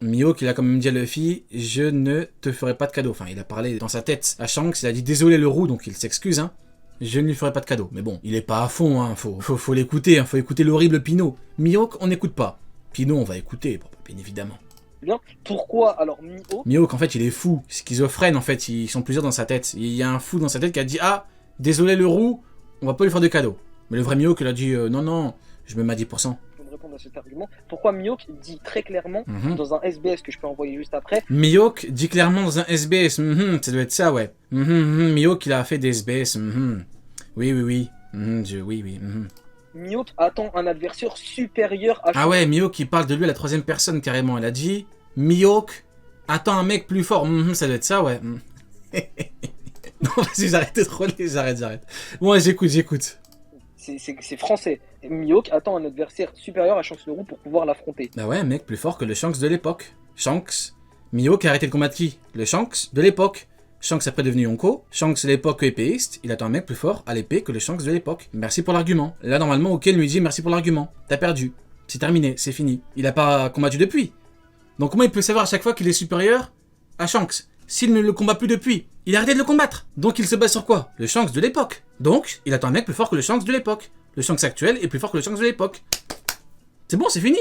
Mihawk, il a quand même dit à Luffy, je ne te ferai pas de cadeau. Enfin, il a parlé dans sa tête à Shanks, il a dit désolé le roux, donc il s'excuse, hein. Je ne lui ferai pas de cadeau. Mais bon, il est pas à fond, hein. Faut l'écouter, hein. Faut écouter l'horrible Pino. Mihawk, on n'écoute pas. Pino, on va écouter, bien évidemment. Bien. Pourquoi alors Mihawk? Mihawk, en fait, il est fou. Schizophrène, en fait. Ils sont plusieurs dans sa tête. Il y a un fou dans sa tête qui a dit, ah, désolé le roux, on va pas lui faire de cadeau. Mais le vrai Mihawk, il a dit, non, je me mets à 10%. Répondre à cet argument. Pourquoi Mihawk dit très clairement dans un SBS que je peux envoyer juste après. Mihawk dit clairement dans un SBS. Ça doit être ça, ouais. Mihawk, il a fait des SBS. Oui. Oui. Mihawk attend un adversaire supérieur à... Ah ouais, Mihawk, il parle de lui à la troisième personne, carrément. Il a dit, Mihawk attend un mec plus fort. Ça doit être ça, ouais. Non, vas-y, j'arrête de troller, j'arrête. Bon, j'écoute. C'est français. Mihawk attend un adversaire supérieur à Shanks le Roux pour pouvoir l'affronter. Bah ouais, un mec plus fort que le Shanks de l'époque. Shanks. Mihawk a arrêté le combat de qui? Le Shanks de l'époque. Shanks après devenu Yonko. Shanks de l'époque épéiste. Il attend un mec plus fort à l'épée que le Shanks de l'époque. Merci pour l'argument. Là, normalement, Oken lui dit merci pour l'argument. T'as perdu. C'est terminé, c'est fini. Il a pas combattu depuis. Donc comment il peut savoir à chaque fois qu'il est supérieur à Shanks s'il ne le combat plus depuis? Il a arrêté de le combattre. Donc il se base sur quoi? Le Shanks de l'époque. Donc, il attend un mec plus fort que le Shanks de l'époque. Le Shanks actuel est plus fort que le Shanks de l'époque. C'est bon, c'est fini.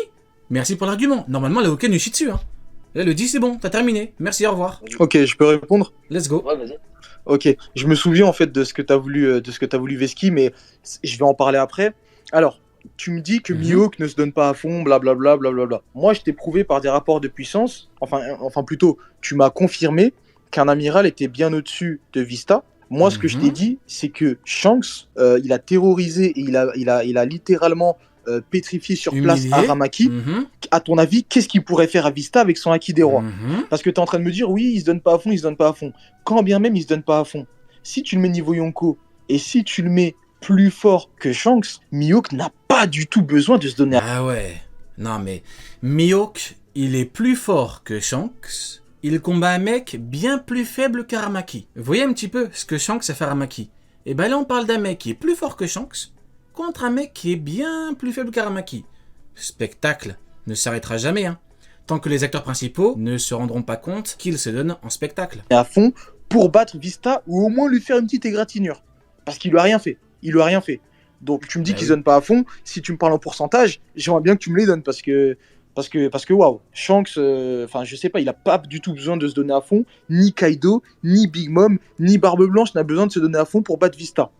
Merci pour l'argument. Normalement, la Hoken lui chie dessus. Hein. Là, le dit, c'est bon, t'as terminé. Merci, au revoir. Ok, je peux répondre? Let's go. Ouais, vas-y. Ok, je me souviens en fait de ce que t'as voulu Veski, mais je vais en parler après. Alors, tu me dis que Mihawk ne se donne pas à fond, blablabla. Moi, je t'ai prouvé par des rapports de puissance, enfin plutôt, tu m'as confirmé qu'un amiral était bien au-dessus de Vista. Moi, ce que je t'ai dit, c'est que Shanks, il a terrorisé et il a littéralement pétrifié sur place Aramaki. À ton avis, qu'est-ce qu'il pourrait faire à Vista avec son Haki des rois? Parce que tu es en train de me dire, oui, il se donne pas à fond, Quand bien même il se donne pas à fond. Si tu le mets niveau Yonko et si tu le mets plus fort que Shanks, Mihawk n'a pas du tout besoin de se donner à fond. Ah ouais. Non mais, Mihawk, il est plus fort que Shanks. Il combat un mec bien plus faible qu'Aramaki. Vous voyez un petit peu ce que Shanks a fait à Aramaki. Et ben là, on parle d'un mec qui est plus fort que Shanks contre un mec qui est bien plus faible qu'Aramaki. Spectacle ne s'arrêtera jamais, hein. Tant que les acteurs principaux ne se rendront pas compte qu'ils se donnent en spectacle. À fond pour battre Vista ou au moins lui faire une petite égratignure. Parce qu'il lui a rien fait. Donc tu me dis qu'il se donne pas à fond. Si tu me parles en pourcentage, j'aimerais bien que tu me les donnes parce que waouh, Shanks, je sais pas, il a pas du tout besoin de se donner à fond. Ni Kaido, ni Big Mom, ni Barbe Blanche n'a besoin de se donner à fond pour battre Vista.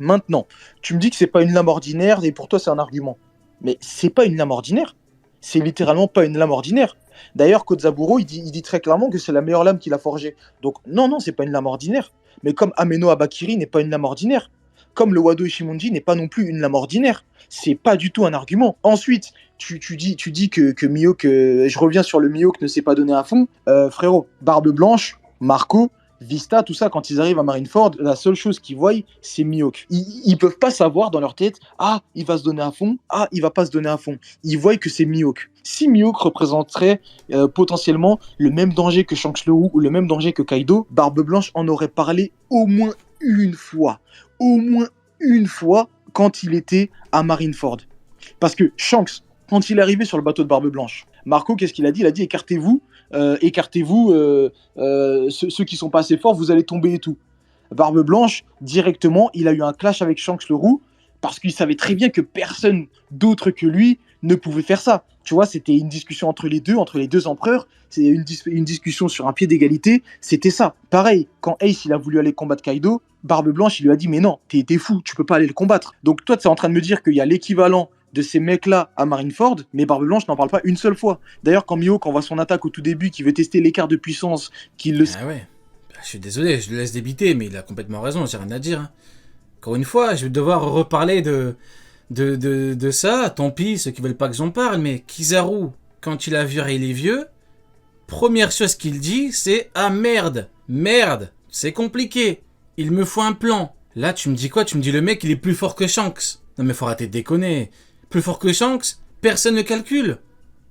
Maintenant, tu me dis que c'est pas une lame ordinaire et pour toi c'est un argument. Mais c'est pas une lame ordinaire. C'est littéralement pas une lame ordinaire. D'ailleurs, Kozaburo, il dit très clairement que c'est la meilleure lame qu'il a forgée. Donc non, c'est pas une lame ordinaire. Mais comme Ameno Abakiri n'est pas une lame ordinaire, comme le Wado Ishimonji n'est pas non plus une lame ordinaire, c'est pas du tout un argument. Ensuite, tu dis que Mihawk, je reviens sur le Mihawk ne s'est pas donné à fond. Frérot, Barbe Blanche, Marco, Vista, tout ça, quand ils arrivent à Marineford, la seule chose qu'ils voient, c'est Mihawk. Ils peuvent pas savoir dans leur tête, ah, il va se donner à fond, ah, il va pas se donner à fond. Ils voient que c'est Mihawk. Si Mihawk représenterait potentiellement le même danger que Shanks le Roux ou le même danger que Kaido, Barbe Blanche en aurait parlé au moins une fois. Quand il était à Marineford. Parce que Shanks, quand il est arrivé sur le bateau de Barbe Blanche, Marco, qu'est-ce qu'il a dit? Il a dit écartez-vous, ceux qui sont pas assez forts, vous allez tomber et tout. Barbe Blanche, directement, il a eu un clash avec Shanks le Roux parce qu'il savait très bien que personne d'autre que lui ne pouvait faire ça. Tu vois, c'était une discussion entre les deux empereurs, c'est une discussion sur un pied d'égalité, c'était ça. Pareil, quand Ace il a voulu aller combattre Kaido, Barbe Blanche il lui a dit mais non, t'es fou, tu peux pas aller le combattre. Donc toi tu es en train de me dire qu'il y a l'équivalent de ces mecs-là à Marineford, mais Barbe Blanche n'en parle pas une seule fois. D'ailleurs, quand Mihawk envoie son attaque au tout début, qui veut tester l'écart de puissance, qu'il le... Ah ouais, je suis désolé, je le laisse débiter, mais il a complètement raison, j'ai rien à dire. Hein. Encore une fois, je vais devoir reparler de ça, tant pis, ceux qui veulent pas que j'en parle, mais Kizaru, quand il a viré les vieux, première chose qu'il dit, c'est « Ah merde, c'est compliqué, il me faut un plan ». Là, tu me dis quoi? Tu me dis le mec, il est plus fort que Shanks. Non mais faut arrêter de déconner. Plus fort que Shanks, personne ne calcule.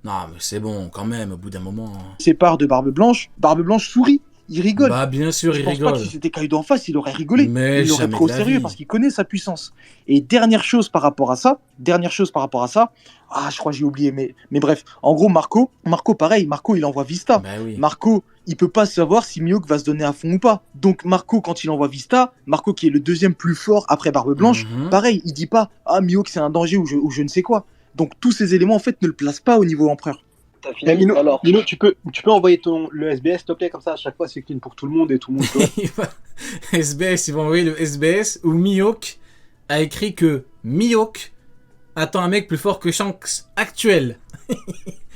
Non mais c'est bon, quand même, au bout d'un moment... Sépare de Barbe Blanche sourit. il rigole. Bah, bien sûr, Je il pense pas rigole. que si c'était Kaido en face, il aurait rigolé. Mais Il l'aurait jamais pris au de la sérieux vie. parce qu'il connaît sa puissance. Et dernière chose par rapport à ça, je crois que j'ai oublié, mais bref, en gros, Marco, pareil, Marco, il envoie Vista. Bah oui. Marco, il peut pas savoir si Mihawk va se donner à fond ou pas. Donc Marco, quand il envoie Vista, Marco qui est le deuxième plus fort après Barbe Blanche, Mhm. pareil, il dit pas « Ah, Mihawk c'est un danger » ou je ne sais quoi. Donc tous ces éléments, en fait, ne le placent pas au niveau empereur. T'as fini. Lino, Alors, Lino, tu peux envoyer le SBS, s'il te plaît, comme ça, à chaque fois, c'est clean pour tout le monde et tout le monde. Il va- SBS, ils vont envoyer le SBS où Mihawk a écrit que Mihawk attend un mec plus fort que Shanks actuel.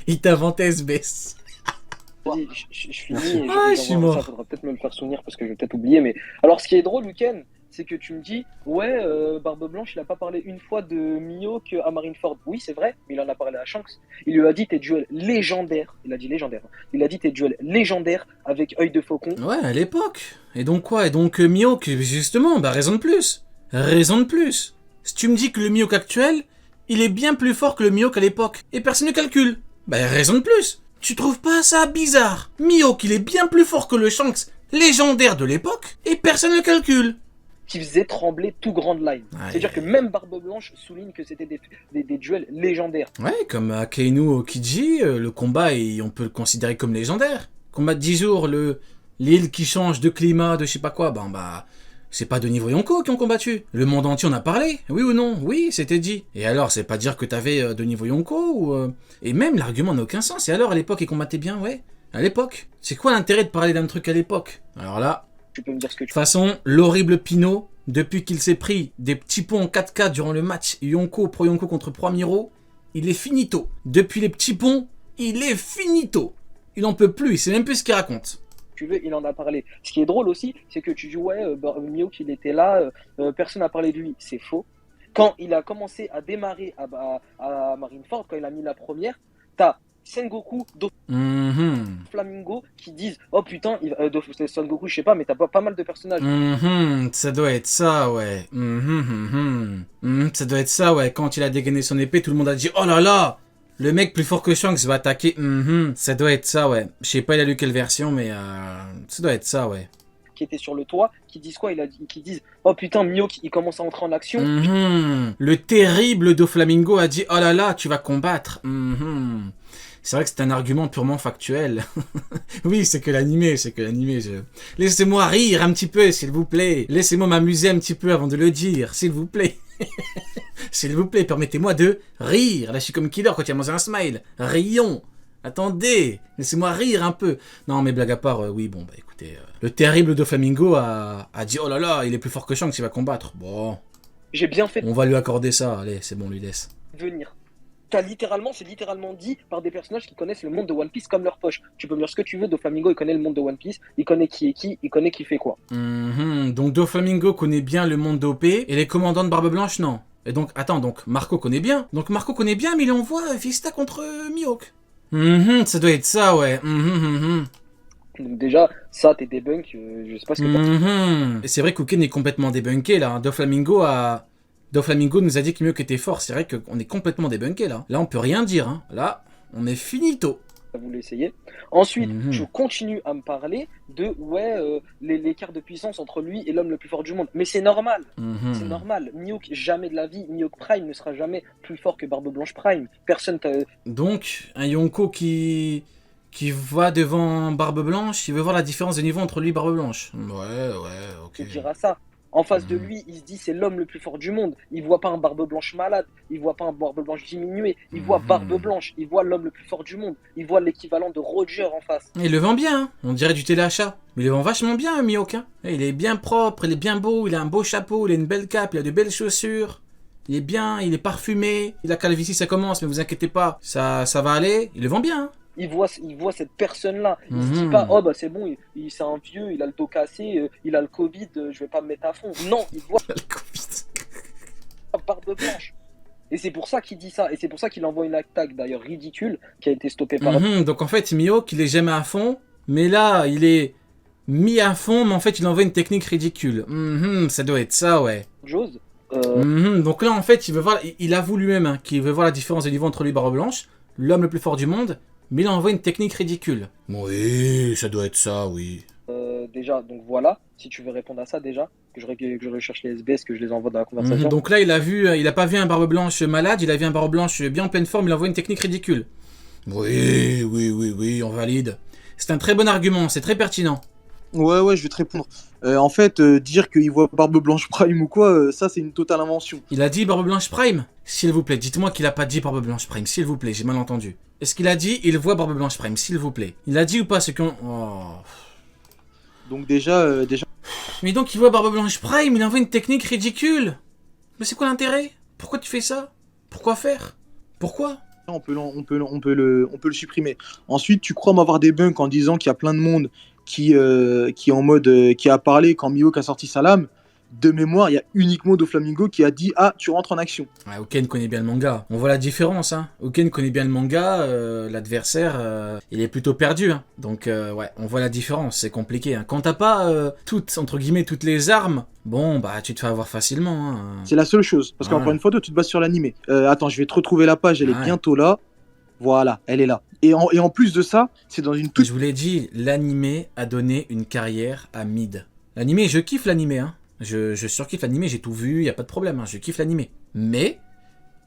Il t'a inventé SBS. vas-y, je finis et Ah, je suis j'envoie mort. ça, faudra peut-être me le faire souvenir parce que je vais peut-être oublier. Mais alors, ce qui est drôle, Weekend, c'est que tu me dis, ouais, Barbe Blanche, il a pas parlé une fois de Mihawk à Marineford. Oui, c'est vrai, mais il en a parlé à Shanks. Il lui a dit tes duels légendaires. Il a dit légendaire. Il a dit tes duels légendaires avec œil de faucon. Ouais, à l'époque. Et donc quoi? Et donc Mihawk, justement, bah raison de plus. Raison de plus. Si tu me dis que le Mihawk actuel, il est bien plus fort que le Mihawk à l'époque, et personne ne calcule, bah raison de plus. Tu trouves pas ça bizarre? Mihawk, il est bien plus fort que le Shanks légendaire de l'époque, et personne ne calcule. Qui faisait trembler tout Grand Line. C'est-à-dire que même Barbe Blanche souligne que c'était des duels légendaires. Ouais, comme Akainu Okiji, le combat, on peut le considérer comme légendaire. Combat de 10 jours, l'île qui change de climat, de je sais pas quoi, c'est pas Denis Yonko qui ont combattu. Le monde entier en a parlé, oui ou non? Oui, c'était dit. Et alors, c'est pas dire que t'avais Denis Yonko ou... Et même, l'argument n'a aucun sens. Et alors, à l'époque, ils combattaient bien, ouais. À l'époque. C'est quoi l'intérêt de parler d'un truc à l'époque? Alors là... Tu peux me dire ce que De tu toute façon, l'horrible Pinot, depuis qu'il s'est pris des petits ponts en 4K durant le match Pro Yonko contre Pro Miro, il est finito. Depuis les petits ponts, il est finito. Il en peut plus, il sait même plus ce qu'il raconte. veux, il en a parlé. Ce qui est drôle aussi, c'est que tu dis ouais, Mihawk il était là, personne n'a parlé de lui. C'est faux. Quand il a commencé à démarrer à Marineford, quand il a mis la première, t'as Sengoku, Doflamingo qui disent oh putain, Sengoku je sais pas, mais t'as pas mal de personnages. Ça doit être ça, ouais. Ça doit être ça, ouais. Quand il a dégainé son épée, tout le monde a dit oh là là, le mec plus fort que Shanks va attaquer. Ça doit être ça, ouais. Je sais pas, il a lu quelle version, mais ça doit être ça, ouais. Qui était sur le toit, qui disent quoi? Qui disent oh putain, Mihawk il commence à entrer en action. Le terrible Doflamingo a dit oh là là, tu vas combattre. C'est vrai que c'est un argument purement factuel. Oui, c'est que l'animé. Laissez-moi rire un petit peu, s'il vous plaît. Laissez-moi m'amuser un petit peu avant de le dire, s'il vous plaît. S'il vous plaît, permettez-moi de rire. Là, je suis comme Killer quand il a mangé un smile. Rions. Attendez, laissez-moi rire un peu. Non, mais blague à part, oui, bon, bah écoutez. Le terrible Doflamingo a dit oh là là, il est plus fort que Shanks, il va combattre. Bon. J'ai bien fait On va lui accorder ça. Allez, c'est bon, on lui laisse. de venir. C'est littéralement dit par des personnages qui connaissent le monde de One Piece comme leur poche. Tu peux me dire ce que tu veux, Doflamingo il connaît le monde de One Piece, il connaît qui est qui, il connaît qui fait quoi. Donc Doflamingo connaît bien le monde d'OP et les commandants de Barbe Blanche non. Et donc, attends, donc Marco connaît bien. Mais il envoie Vista contre Mihawk. Ça doit être ça, ouais. Donc déjà, ça t'es débunk, je sais pas ce que t'as. Et c'est vrai qu'Uken est complètement débunké là. Doflamingo nous a dit que Mihawk était fort. C'est vrai qu'on est complètement débunké là. Là, on peut rien dire. Hein. Là, on est finito. Vous l'essayez. Ensuite, je continue à me parler de l'écart de puissance entre lui et l'homme le plus fort du monde. Mais c'est normal. C'est normal. Mihawk, jamais de la vie, Mihawk Prime ne sera jamais plus fort que Barbe Blanche Prime. Personne t'a... Donc, un Yonko qui va devant Barbe Blanche, il veut voir la différence de niveau entre lui et Barbe Blanche. Ouais, ok. Il dira ça. En face de lui, il se dit c'est l'homme le plus fort du monde. Il voit pas un Barbe Blanche malade, il voit pas un Barbe Blanche diminué, il voit Barbe Blanche, il voit l'homme le plus fort du monde, il voit l'équivalent de Roger en face. Il le vend bien, hein. On dirait du téléachat. Mais il le vend vachement bien, Mihawk. Hein. Il est bien propre, il est bien beau, il a un beau chapeau, il a une belle cape, il a de belles chaussures. Il est bien, il est parfumé. La calvitie, ça commence, mais vous inquiétez pas, ça va aller. Il le vend bien. Hein. Il voit cette personne-là. Il se dit pas, oh bah c'est bon, c'est un vieux, il a le dos cassé, il a le Covid, je vais pas me mettre à fond. Non, il voit le Covid. Barbe Blanche. Et c'est pour ça qu'il dit ça. Et c'est pour ça qu'il envoie une attaque d'ailleurs ridicule qui a été stoppée par... Donc en fait, Mihawk, il est jamais à fond. Mais là, il est mis à fond, mais en fait, il envoie une technique ridicule. Ça doit être ça, ouais. Chose. Donc là, en fait, il avoue lui-même hein, qu'il veut voir la différence de niveau entre lui et Barbe Blanche, l'homme le plus fort du monde. Mais il envoie une technique ridicule. Oui, ça doit être ça, oui. déjà, donc voilà, si tu veux répondre à ça déjà, que je recherche les SBS, que je les envoie dans la conversation. Donc là, il a pas vu un Barbe Blanche malade, il a vu un Barbe Blanche bien en pleine forme, il envoie une technique ridicule. Oui, on valide. C'est un très bon argument, c'est très pertinent. Ouais, je vais te répondre. En fait, dire qu'il voit Barbe Blanche Prime ou quoi, ça c'est une totale invention. Il a dit Barbe Blanche Prime? S'il vous plaît, dites-moi qu'il a pas dit Barbe Blanche Prime, s'il vous plaît, j'ai mal entendu. Est-ce qu'il a dit il voit Barbe Blanche Prime, s'il vous plaît? Il a dit ou pas ce qu'on... Oh. Donc déjà... Mais donc il voit Barbe Blanche Prime, il envoie une technique ridicule. Mais c'est quoi l'intérêt? Pourquoi tu fais ça? Pourquoi faire? Pourquoi? On peut le supprimer. Ensuite, tu crois m'avoir des bunks en disant qu'il y a plein de monde qui est en mode... qui a parlé quand Mihawk a sorti sa lame. De mémoire, il y a uniquement Doflamingo qui a dit « Ah, tu rentres en action ». Ouais, Oken connaît bien le manga. On voit la différence, hein. Oken connaît bien le manga, l'adversaire, il est plutôt perdu, hein. Donc, ouais, on voit la différence, c'est compliqué, hein. Quand t'as pas entre guillemets, toutes les armes, bon, bah, tu te fais avoir facilement, hein. C'est la seule chose. Parce qu'encore une fois, toi, tu te bases sur l'animé. Attends, je vais te retrouver la page, elle est bientôt là. Voilà, elle est là. Et en plus de ça, c'est dans une toute... Je vous l'ai dit, l'animé a donné une carrière à Mid. L'animé, je kiffe l'animé, hein. Je surkiffe l'animé, j'ai tout vu, y a pas de problème, hein, je kiffe l'animé. Mais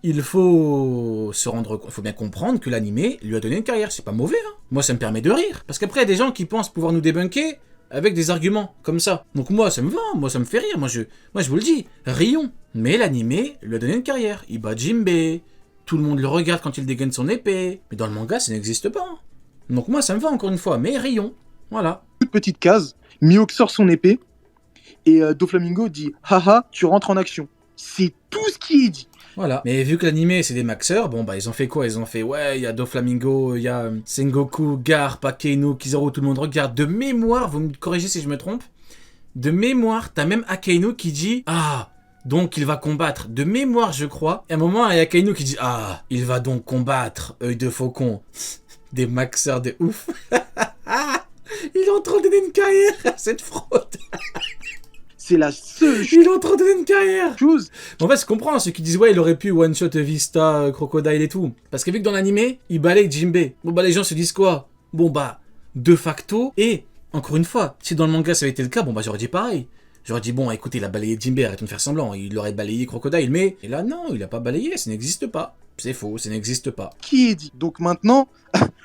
il faut bien comprendre que l'animé lui a donné une carrière, c'est pas mauvais, hein. Moi ça me permet de rire, parce qu'après il y a des gens qui pensent pouvoir nous débunker avec des arguments comme ça. Donc moi ça me va, moi ça me fait rire, moi je vous le dis, rions. Mais l'animé lui a donné une carrière, il bat Jinbei, tout le monde le regarde quand il dégaine son épée, mais dans le manga ça n'existe pas, hein. Donc moi ça me va encore une fois, mais rions, voilà. Toute petite case, Mihawk sort son épée, et Doflamingo dit « Haha, tu rentres en action ». C'est tout ce qui est dit. Voilà. Mais vu que l'animé c'est des maxeurs, bon bah ils ont fait quoi? Ils ont fait ouais, il y a Doflamingo, il y a Sengoku, Garp, Akainu, Kizaru, tout le monde regarde. De mémoire, vous me corrigez si je me trompe, de mémoire, t'as même Akainu qui dit ah, donc il va combattre. De mémoire, je crois. Et à un moment, il y a Akainu qui dit ah, il va donc combattre, œil de faucon. Des maxeurs de ouf. Il est en train de donner une carrière à cette fraude. C'est la seule Il est en train de donner une carrière. chose. En fait, je comprends ceux qui disent ouais, il aurait pu one-shot Vista, Crocodile et tout. Parce que vu que dans l'animé, il balaye Jinbei. Bon bah les gens se disent quoi? Bon bah, de facto, et encore une fois, si dans le manga ça avait été le cas, bon bah j'aurais dit pareil. J'aurais dit bon, écoutez, il a balayé Jinbei, arrêtons de faire semblant. Il aurait balayé Crocodile, mais... Et là non, il a pas balayé, ça n'existe pas. C'est faux, ça n'existe pas. Qui est dit. Donc maintenant,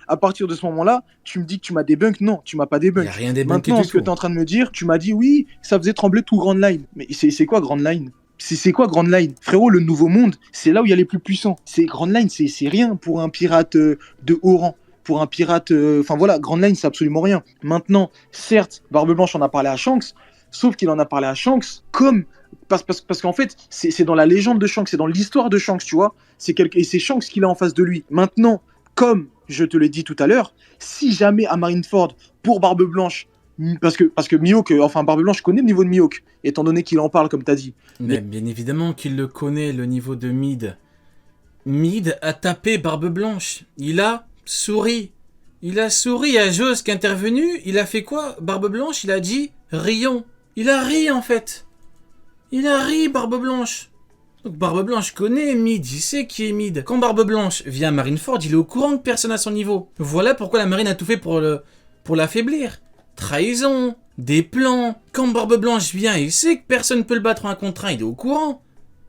à partir de ce moment-là, tu me dis que tu m'as débunk. Non, tu m'as pas débunk. Il n'y a rien débunké Maintenant, du ce que tout. tu es en train de me dire, tu m'as dit oui, ça faisait trembler tout Grand Line. Mais c'est quoi Grand Line? C'est quoi Grand Line? Frérot, le Nouveau Monde, c'est là où il y a les plus puissants. C'est Grand Line, c'est rien pour un pirate de haut rang. Pour un pirate... Enfin voilà, Grand Line, c'est absolument rien. Maintenant, certes, Barbe Blanche en a parlé à Shanks, sauf qu'il en a parlé à Shanks comme... Parce qu'en fait, c'est dans la légende de Shanks, c'est dans l'histoire de Shanks, tu vois. Et c'est Shanks qui l'a en face de lui. Maintenant, comme je te l'ai dit tout à l'heure, si jamais à Marineford, pour Barbe Blanche, parce que Mihawk, enfin Barbe Blanche connaît le niveau de Mihawk, étant donné qu'il en parle, comme tu as dit. Mais bien évidemment qu'il le connaît, le niveau de Mid. Mid a tapé Barbe Blanche. Il a souri. Il a souri à Joss qui est intervenu. Il a fait quoi? Barbe Blanche, il a dit rions. Il a ri en fait. Il a ri, Barbe Blanche. Donc Barbe Blanche connaît Mid, il sait qui est Mid. Quand Barbe Blanche vient à Marineford, il est au courant que personne à son niveau. Voilà pourquoi la marine a tout fait pour l'affaiblir. Trahison, des plans. Quand Barbe Blanche vient, il sait que personne ne peut le battre en un contre un, il est au courant.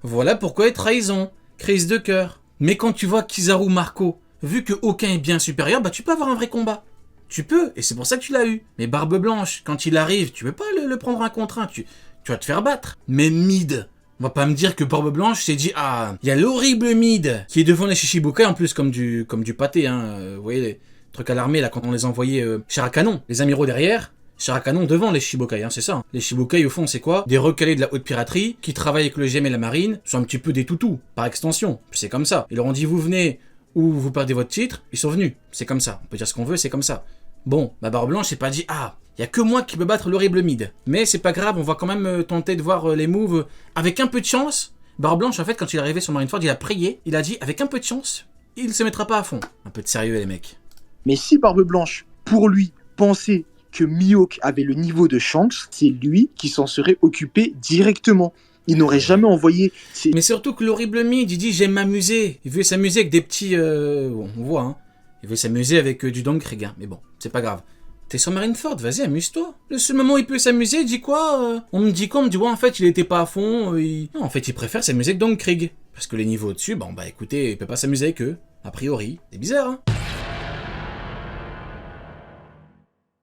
Voilà pourquoi il y a trahison, crise de cœur. Mais quand tu vois Kizaru Marco, vu que aucun est bien supérieur, bah tu peux avoir un vrai combat. Tu peux, et c'est pour ça que tu l'as eu. Mais Barbe Blanche, quand il arrive, tu peux pas le prendre un contre un, tu vas te faire battre. Mais Mid, on va pas me dire que Barbe Blanche s'est dit ah, il y a l'horrible Mid qui est devant les Shichibukai en plus comme du pâté, hein. Vous voyez les trucs à l'armée là quand on les envoyait Shirakanon, les amiraux derrière, Shirakanon devant les Shichibukai, hein, c'est ça. Les Shichibukai au fond c'est quoi? Des recalés de la haute piraterie qui travaillent avec le GM et la marine, sont un petit peu des toutous par extension. C'est comme ça. Ils leur ont dit vous venez ou vous perdez votre titre, ils sont venus. C'est comme ça. On peut dire ce qu'on veut, c'est comme ça. Bon, ma Barbe Blanche s'est pas dit ah, il y a que moi qui peux battre l'horrible Mid. Mais c'est pas grave, on va quand même tenter de voir les moves. Avec un peu de chance, Barbe Blanche, en fait, quand il est arrivé sur Marineford, il a prié, il a dit, avec un peu de chance, il se mettra pas à fond. Un peu de sérieux, les mecs. Mais si Barbe Blanche, pour lui, pensait que Mihawk avait le niveau de Shanks, c'est lui qui s'en serait occupé directement. Il n'aurait jamais envoyé... Mais surtout que l'horrible Mid, il dit, j'aime m'amuser. Il veut s'amuser avec des petits... Bon, on voit, hein. Il veut s'amuser avec du Dankrig, hein. Mais bon, c'est pas grave. T'es sur Marineford, vas-y, amuse-toi. Le seul moment où il peut s'amuser, il dit quoi On me dit quoi On me dit, ouais, en fait, il était pas à fond. Non, en fait, il préfère s'amuser avec Don Krieg. Parce que les niveaux au-dessus, bon, bah écoutez, il peut pas s'amuser avec eux. A priori. C'est bizarre, hein.